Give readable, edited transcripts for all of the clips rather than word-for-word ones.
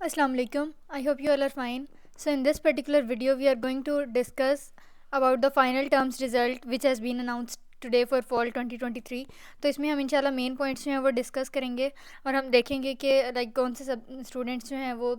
Assalamu alaikum. I hope you all are fine. So in this particular video we are going to discuss about the final terms result which has been announced today for fall 2023. तो इसमें हम इंशाल्लाह main points जो हैं वो discuss करेंगे और हम देखेंगे कि लाइक कौन से सब स्टूडेंट्स जो हैं वो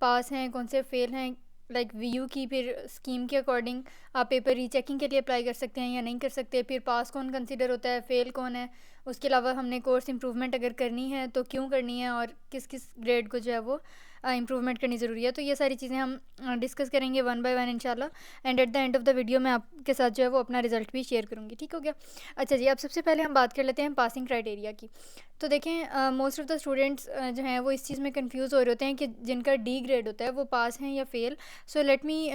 पास हैं, कौन से फेल हैं। लाइक वीयू की फिर स्कीम के अकॉर्डिंग आप पेपर रीचेकिंग के लिए अप्लाई कर सकते हैं या नहीं कर सकते, फिर पास कौन कंसिडर होता है, फेल कौन है। उसके अलावा हमने कोर्स इंप्रूवमेंट अगर करनी है तो क्यों करनी है और किस किस ग्रेड को जो है वो इंप्रूवमेंट करनी ज़रूरी है। तो ये सारी चीज़ें हम डिस्कस करेंगे वन बाय वन इंशाल्लाह। And at the end of the video मैं आपके साथ जो है वो अपना रिजल्ट भी शेयर करूँगी। ठीक हो गया। अच्छा जी, अब सबसे पहले हम बात कर लेते हैं पासिंग क्राइटेरिया की। तो देखें, मोस्ट ऑफ द स्टूडेंट्स जो हैं वो इस चीज़ में कंफ्यूज हो रहे होते हैं कि जिनका डी ग्रेड होता है वो पास हैं या fail. So let me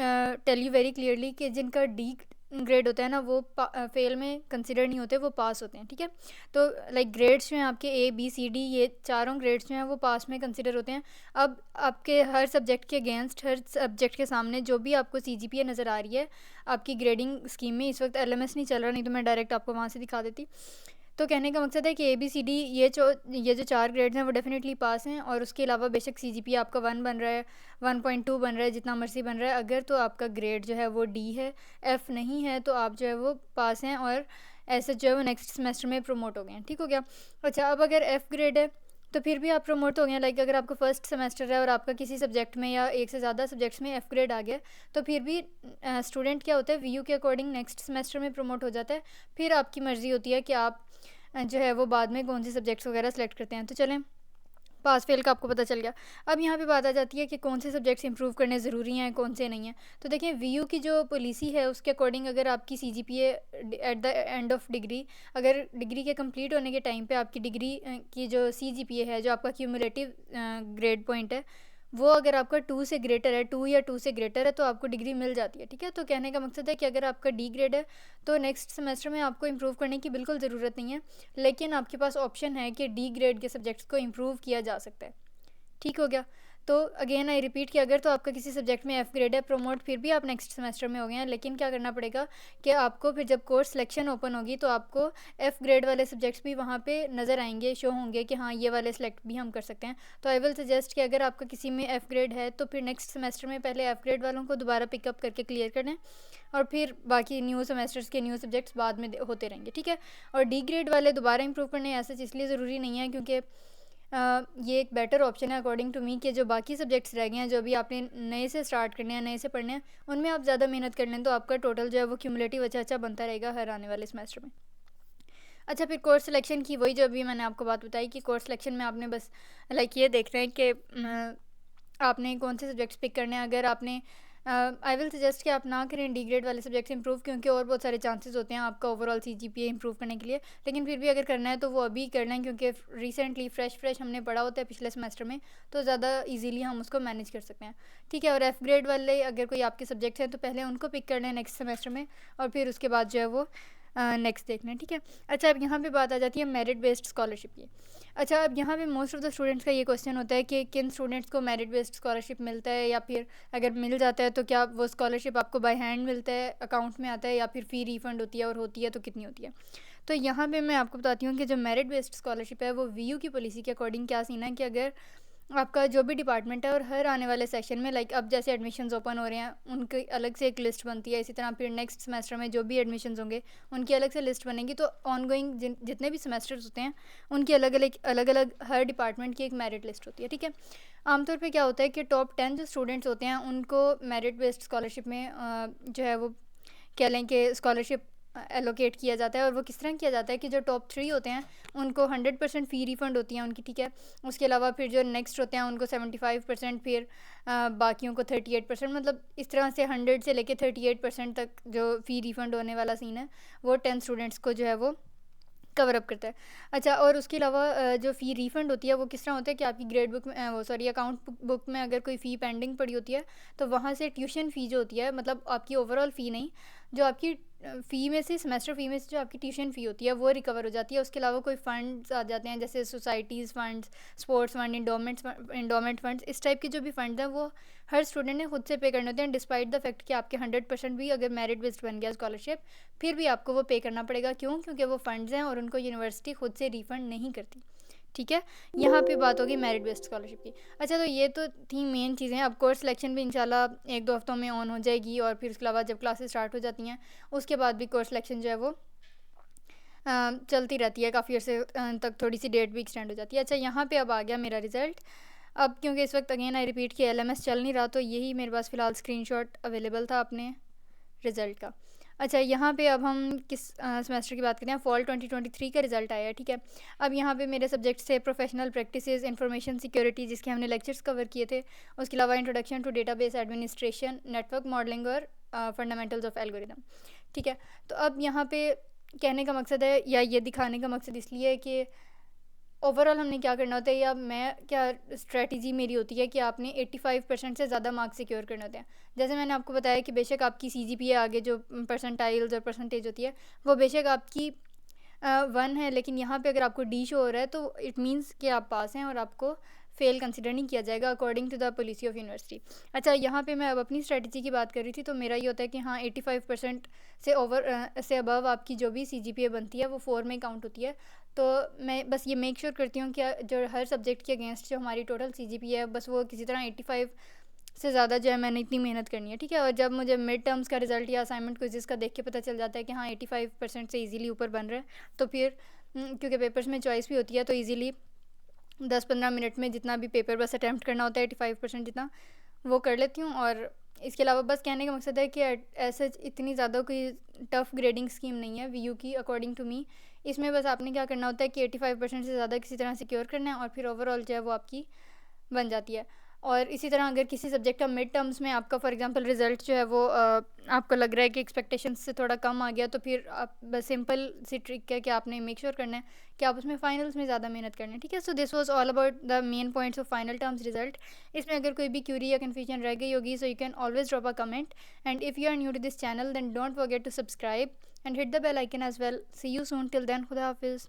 tell you very clearly कि जिनका डी ग्रेड होता है ना वो फेल में कंसिडर नहीं होते, वो पास होते हैं। ठीक है। तो लाइक ग्रेड्स जो हैं आपके ए बी सी डी, ये चारों ग्रेड्स जो हैं वो पास में कंसिडर होते हैं। अब आपके हर सब्जेक्ट के अगेंस्ट, हर सब्जेक्ट के सामने जो भी आपको सीजीपीए नज़र आ रही है आपकी ग्रेडिंग स्कीम में, इस वक्त एलएमएस नहीं चल रहा, नहीं तो मैं डायरेक्ट आपको वहाँ से दिखा देती। तो कहने का मकसद है कि ए बी सी डी ये जो चार ग्रेड्स हैं वो डेफिनेटली पास हैं। और उसके अलावा बेशक सीजीपीए आपका 1 बन रहा है, 1.2 बन रहा है, जितना मर्जी बन रहा है, अगर तो आपका ग्रेड जो है वो डी है, एफ़ नहीं है, तो आप जो है वो पास हैं और ऐसे जो है वो नेक्स्ट सेमेस्टर में प्रमोट हो गए हैं। ठीक हो गया। अच्छा, अब अगर एफ़ ग्रेड है तो फिर भी आप प्रमोट हो गए। लाइक अगर आपका फर्स्ट सेमेस्टर है और आपका किसी सब्जेक्ट में या एक से ज़्यादा सब्जेक्ट्स में एफ़ ग्रेड आ गया तो फिर भी स्टूडेंट क्या होता है, वीयू के अकॉर्डिंग नेक्स्ट सेमेस्टर में प्रमोट हो जाता है। फिर आपकी मर्ज़ी होती है कि आप जो है वो बाद में कौन से सब्जेक्ट्स वगैरह सेलेक्ट करते हैं। तो चलें, पास फेल का आपको पता चल गया। अब यहाँ पे बात आ जाती है कि कौन से सब्जेक्ट्स इंप्रूव करने ज़रूरी हैं, कौन से नहीं हैं। तो देखिए, वीयू की जो पॉलिसी है उसके अकॉर्डिंग अगर आपकी CGPA at the end of degree, अगर डिग्री के कंप्लीट होने के टाइम पे आपकी डिग्री की जो सीजीपीए है, जो आपका क्यूमुलेटिव ग्रेड पॉइंट है, वो अगर आपका 2 से ग्रेटर है, 2 या 2 से ग्रेटर है, तो आपको डिग्री मिल जाती है। ठीक है। तो कहने का मकसद है कि अगर आपका डी ग्रेड है तो नेक्स्ट सेमेस्टर में आपको इम्प्रूव करने की बिल्कुल ज़रूरत नहीं है, लेकिन आपके पास ऑप्शन है कि डी ग्रेड के सब्जेक्ट्स को इम्प्रूव किया जा सकता है। ठीक हो गया। तो अगेन आई रिपीट कि अगर तो आपका किसी सब्जेक्ट में एफ़ ग्रेड है, प्रमोट फिर भी आप नेक्स्ट सेमेस्टर में हो गए हैं, लेकिन क्या करना पड़ेगा कि आपको फिर जब कोर्स सिलेक्शन ओपन होगी तो आपको एफ़ ग्रेड वाले सब्जेक्ट्स भी वहाँ पे नज़र आएंगे, शो होंगे कि हाँ ये वाले सेलेक्ट भी हम कर सकते हैं। तो आई विल सजेस्ट कि अगर आपका किसी में एफ़ ग्रेड है तो फिर नेक्स्ट सेमेस्टर में पहले एफ़ ग्रेड वालों को दोबारा पिकअप करके क्लियर कर लें और फिर बाकी न्यू सेमेस्टर्स के न्यू सब्जेक्ट्स बाद में होते रहेंगे। ठीक है। और डी ग्रेड वाले दोबारा इंप्रूव करने ऐसा इसलिए ज़रूरी नहीं है क्योंकि ये एक बेटर ऑप्शन है अकॉर्डिंग टू मी कि जो बाकी सब्जेक्ट्स रह गए हैं, जो भी आपने नए से स्टार्ट करने हैं, नए से पढ़ने हैं, उनमें आप ज़्यादा मेहनत कर लें तो आपका टोटल जो है वो क्यूमुलेटिव अच्छा बनता रहेगा हर आने वाले सेमेस्टर में। अच्छा, फिर कोर्स सिलेक्शन की वही जो अभी मैंने आपको बात बताई कि कोर्स सिलेक्शन में आपने बस लाइक ये देख रहे हैं कि आपने कौन से सब्जेक्ट्स पिक करने हैं। अगर आपने आई विल सजेस्ट कि आप ना करें डी ग्रेड वाले सब्जेक्ट्स इंप्रूव, क्योंकि और बहुत सारे चांसेस होते हैं आपका ओवरऑल सीजीपीए इंप्रूव करने के लिए। लेकिन फिर भी अगर करना है तो वो अभी करना है, क्योंकि रिसेंटली फ्रेश हमने पढ़ा होता है पिछले सेमेस्टर में, तो ज़्यादा इजीली हम उसको मैनेज कर सकते हैं। ठीक है। और एफ़ ग्रेड वाले अगर कोई आपके सब्जेक्ट हैं तो पहले उनको पिक कर लें नेक्स्ट सेमेस्टर में और फिर उसके बाद जो है वो नेक्स्ट देखना है। ठीक है। अच्छा, अब यहाँ पे बात आ जाती है मेरिट बेस्ड स्कॉलरशिप की। अच्छा, अब यहाँ पे मोस्ट ऑफ द स्टूडेंट्स का ये क्वेश्चन होता है कि किन स्टूडेंट्स को मेरिट बेस्ड स्कॉलरशिप मिलता है, या फिर अगर मिल जाता है तो क्या वो स्कॉलरशिप आपको बाय हैंड मिलता है, अकाउंट में आता है, या फिर फ़ी रिफ़ंड होती है, और होती है तो कितनी होती है। तो यहाँ पे मैं आपको बताती हूँ कि जो मेरिट बेस्ड स्कॉलरशिप है वो वीयू की पॉलिसी के अकॉर्डिंग क्या सीन है कि अगर आपका जो भी डिपार्टमेंट है और हर आने वाले सेशन में, लाइक अब जैसे एडमिशन्स ओपन हो रहे हैं उनकी अलग से एक लिस्ट बनती है, इसी तरह फिर नेक्स्ट सेमेस्टर में जो भी एडमिशन्स होंगे उनकी अलग से लिस्ट बनेगी। तो ऑन गोइंग जितने भी सेमेस्टर्स होते हैं उनकी अलग अलग हर डिपार्टमेंट की एक मेरिट लिस्ट होती है। ठीक है। आमतौर पे क्या होता है कि टॉप 10 जो स्टूडेंट्स होते हैं उनको मेरिट बेस्ड स्कॉलरशिप में जो है वो कह लें कि स्कॉलरशिप एलोकेट किया जाता है। और वो किस तरह किया जाता है कि जो टॉप 3 होते हैं उनको 100% फ़ी रिफ़ंड होती है उनकी। ठीक है। उसके अलावा फिर जो नेक्स्ट होते हैं उनको 75%, फिर बाकियों को 38%, मतलब इस तरह से 100 से लेके 38% तक जो फ़ी रिफ़ंड होने वाला सीन है वो 10 स्टूडेंट्स को जो है वो कवर अप करता है। अच्छा, और उसके अलावा जो फ़ी रिफ़ंड होती है वो किस तरह होता है कि आपकी ग्रेड बुक में वो सॉरी अकाउंट बुक में अगर कोई फ़ी पेंडिंग पड़ी होती है तो वहाँ से ट्यूशन फ़ी जो होती है, मतलब आपकी ओवरऑल फ़ी नहीं, जो आपकी फ़ी में से, सेमेस्टर फ़ी में से जो आपकी ट्यूशन फ़ी होती है वो रिकवर हो जाती है। उसके अलावा कोई फ़ंड्स आ जाते हैं जैसे societies funds, sports fund, endowment funds, इस टाइप के जो भी फ़ंड्स हैं वो हर स्टूडेंट ने खुद से पे करने होते हैं, डिस्पाइट द फैक्ट कि आपके 100% भी अगर मेरिट बेस्ड बन गया स्कॉलरशिप फिर भी आपको वो पे करना पड़ेगा। क्यों? क्योंकि वो फ़ंड्स हैं और उनको यूनिवर्सिटी खुद से रिफ़ंड नहीं करती। ठीक है, यहाँ पे बात होगी मेरिट बेस्ड स्कॉलरशिप की। अच्छा, तो ये तो थी मेन चीज़ें। अब कोर्स सिलेक्शन भी इंशाल्लाह 1-2 हफ्तों में ऑन हो जाएगी, और फिर उसके अलावा जब क्लासेस स्टार्ट हो जाती हैं उसके बाद भी कोर्स सिलेक्शन जो है वो चलती रहती है काफ़ी अर्से तक, थोड़ी सी डेट भी एक्सटेंड हो जाती है। अच्छा, यहाँ पे अब आ गया मेरा रिज़ल्ट। अब क्योंकि इस वक्त अगेन आई रिपीट कि LMS चल नहीं रहा, तो यही मेरे पास फ़िलहाल स्क्रीनशॉट अवेलेबल था अपने रिज़ल्ट का। अच्छा, यहाँ पे अब हम किस सेमेस्टर की बात करते हैं, फॉल 2023 का रिज़ल्ट आया है, ठीक है। अब यहाँ पे मेरे सब्जेक्ट से प्रोफेशनल प्रैक्टिसेस, इंफॉर्मेशन सिक्योरिटी, जिसके हमने लेक्चर्स कवर किए थे, उसके अलावा introduction to database administration, network modelling और फंडामेंटल्स ऑफ एल्गोरिदम, ठीक है। तो अब यहाँ पे कहने का मकसद है, या ये दिखाने का मकसद इसलिए है कि ओवरऑल हमने क्या करना होता है, या मैं क्या स्ट्रेटजी मेरी होती है कि आपने 85% से ज़्यादा मार्क्स सिक्योर करने होते हैं। जैसे मैंने आपको बताया कि बेशक आपकी CGPA आगे जो परसेंटाइल्स और परसेंटेज होती है वो बेशक आपकी 1 है, लेकिन यहाँ पे अगर आपको D शो हो रहा है तो इट मीन्स कि आप पास हैं और आपको फ़ेल कंसिडर नहीं किया जाएगा according to the policy of university. अच्छा, यहाँ पे मैं अब अपनी स्ट्रेटजी की बात कर रही थी, तो मेरा ये होता है कि हाँ 85% से अबव आपकी जो भी CGPA बनती है वो 4 में काउंट होती है। तो मैं बस ये मेक श्योर करती हूँ कि जो हर सब्जेक्ट के अगेंस्ट जो हमारी टोटल CGPA है बस वो किसी तरह 85 से ज़्यादा जो है मैंने इतनी मेहनत करनी है, ठीक है। और जब मुझे मिड टर्म्स का रिज़ल्ट या असाइनमेंट क्विज़ेस का देख के पता चल जाता है कि हाँ 85% से इजीली ऊपर बन रहा है, तो फिर क्योंकि पेपर्स में चॉइस भी होती है, तो इजीली 10-15 मिनट में जितना भी पेपर बस अटैम्प्ट करना होता है 85% जितना, वो कर लेती हूँ। और इसके अलावा बस कहने का मकसद है कि ऐसे इतनी ज़्यादा कोई टफ़ ग्रेडिंग स्कीम नहीं है VU की अकॉर्डिंग टू मी। इसमें बस आपने क्या करना होता है कि 85% से ज़्यादा किसी तरह सिक्योर करना है, और फिर ओवरऑल जो है वो आपकी बन जाती है। और इसी तरह अगर किसी सब्जेक्ट का मिड टर्म्स में आपका फॉर एग्जांपल रिज़ल्ट जो है वो आपको लग रहा है कि एक्सपेक्टेशंस से थोड़ा कम आ गया, तो फिर आप बस सिंपल सी ट्रिक है कि आपने मेक श्योर करना है कि आप उसमें फाइनल्स में ज़्यादा मेहनत करना है, ठीक है। So this was all about the main points of final terms result. इसमें अगर कोई भी क्यूरी या कन्फ्यूजन रह गई होगी, so you can always drop a comment, and if you are new to this channel then don't forget to subscribe and hit the bell icon as well. See you soon, till then खुदा हाफिज़।